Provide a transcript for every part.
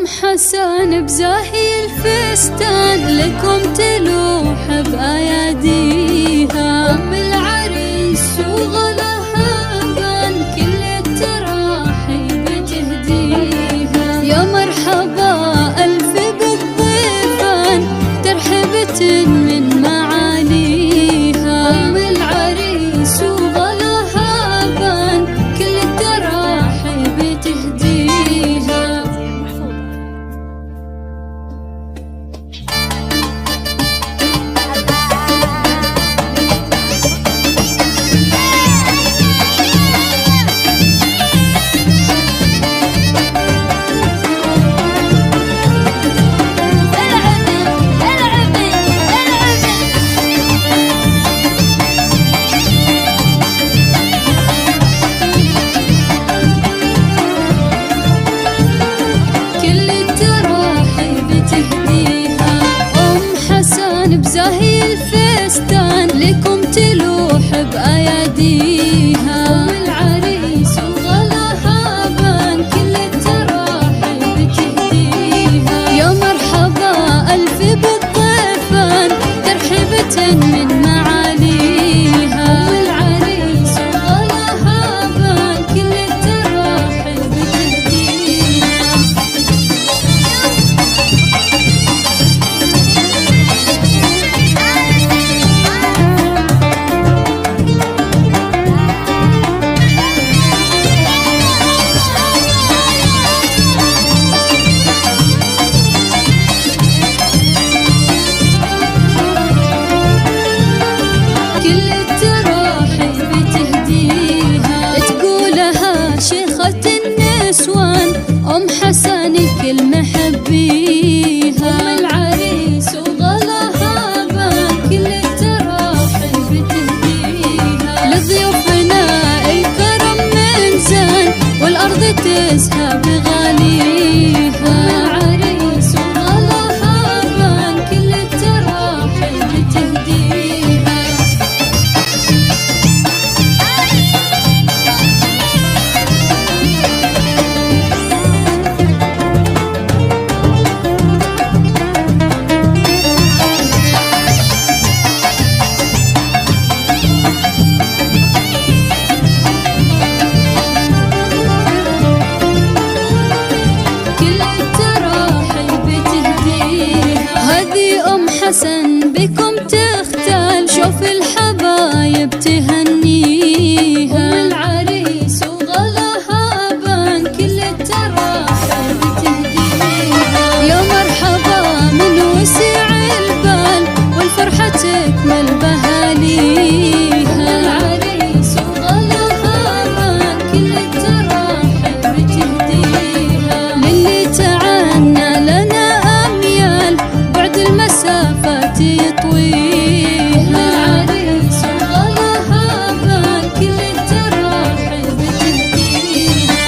حسن بزاهي الفستان لكم تلوح بأياديها. أم العريس وغلاها بان كل التراحيب تهديها. يا مرحبا ألف بالضيفان ترحبة من معاليها. أم العريس وغلاها بان كل التراحيب تهديها. بزاهي الفستان لكم تلوح بأياديها. أم العريس وغلاها بان كل التراحيب تهديها. يا مرحبا ألف بالضيفان ترحبة من معاليها. أم العريس وغلاها بان كل التراحيب تهديها. كل التراحيب تهديها. تقولها شيخة النسوان أم حسن الكل محبيها. أم العريس وغلاها بان كل التراحيب تهديها. لضيوفنا الكرم من زان والأرض تزهى بغاليها. العريس وغلاها بان كل التراحيب تهديها. حسن بكم تختال شوف الحبايب تهنيها. أم العريس وغلاها بان كل التراحيب تهديها. يا مرحبا من وسع البال والفرحة تكمل بهاليها. العريس وغلاها بان كل التراحيب تهديها. للي تعنى لنا أميال بعد المسافات يطويها. العريس وغلاها بان كل التراحيب تهديها.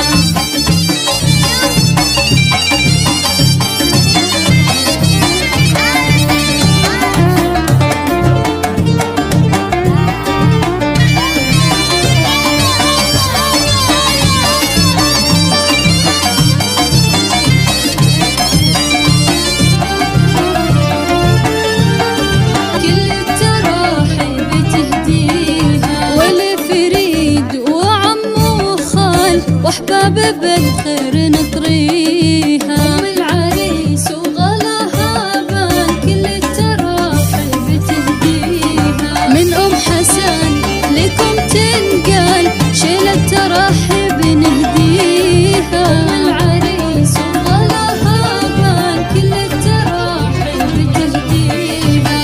كل التراحيب تهديها. ولفريد وعم وخال وأحباب بالخير نطريها. أم العريس وغلاها بان كل التراحيب تهديها. من أم حسن لكم تنقال شيل التراحيب نهديها. أم العريس وغلاها بان كل التراحيب تهديها.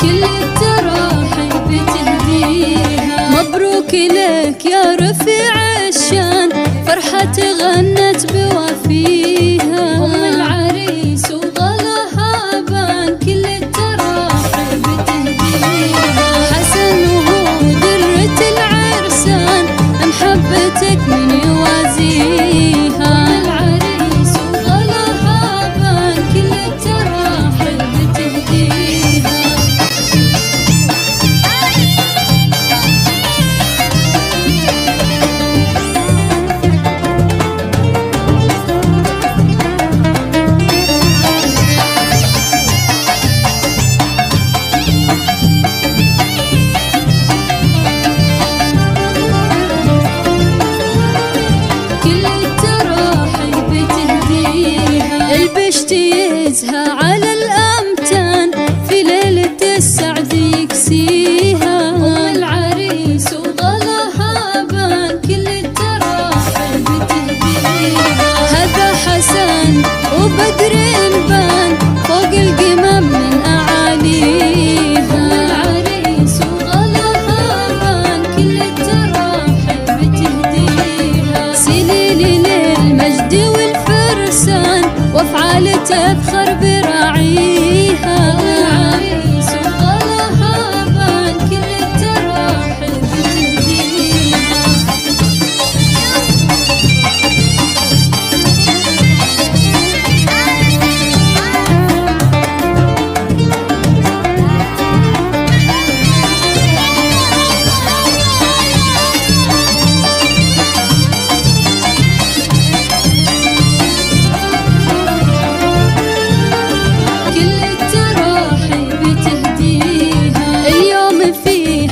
كل التراحيب تهديها. مبروك لك يا رفيع الشان فرحة غنت بوافيها. أم العريس وغلاها بان كل التراحيب تهديها. حسن وهود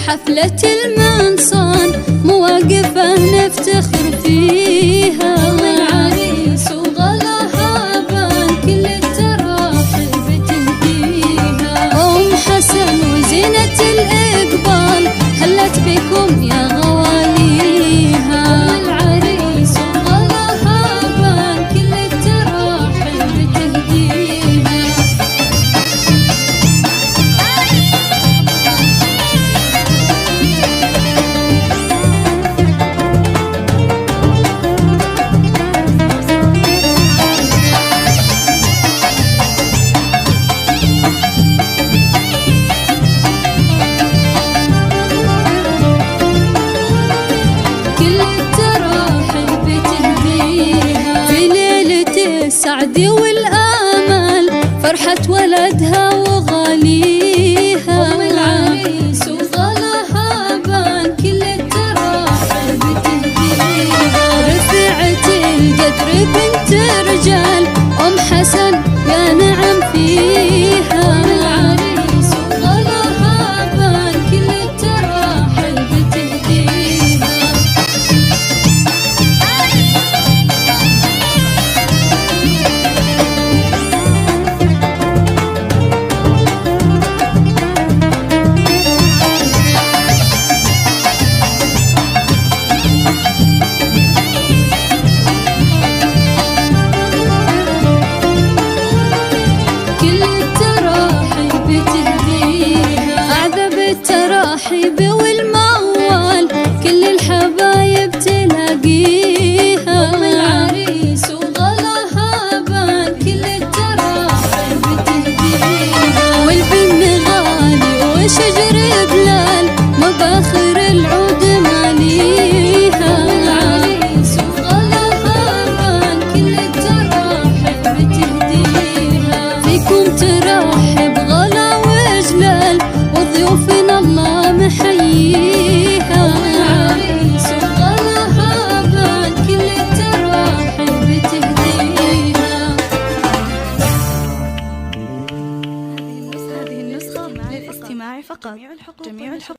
حفلة المنصان مواقفه نفتخر فيها. العريس وغلاها بان كل التراحيب تهديها. أم حسن وزينة الإقبال هلت بكم يا غواليها. العريس وغلاها بان كل التراحيب تهديها. السعد والآمال فرحة ولدها وغاليها. العريس وغلاها بان كل التراحيب تهديها. رفعت القدر بنت رجال أم حسن يا نعم فيها. العريس وغلاها بان كل التراحيب تهديها. التراحيب والموال كل الحبايب تلاقيها. العريس وغلاها بان كل التراحيب تهديها. والبن غالي وشجر بلال مباخر العود ماليها. العريس وغلاها بان كل التراحيب تهديها. فيكم تراحب غلا وجلال وضيوفنا الله محييها. العريس وغلاها بان كل التراحيب تهديها. هذه النسخة للاستماع فقط. جميع الحقوق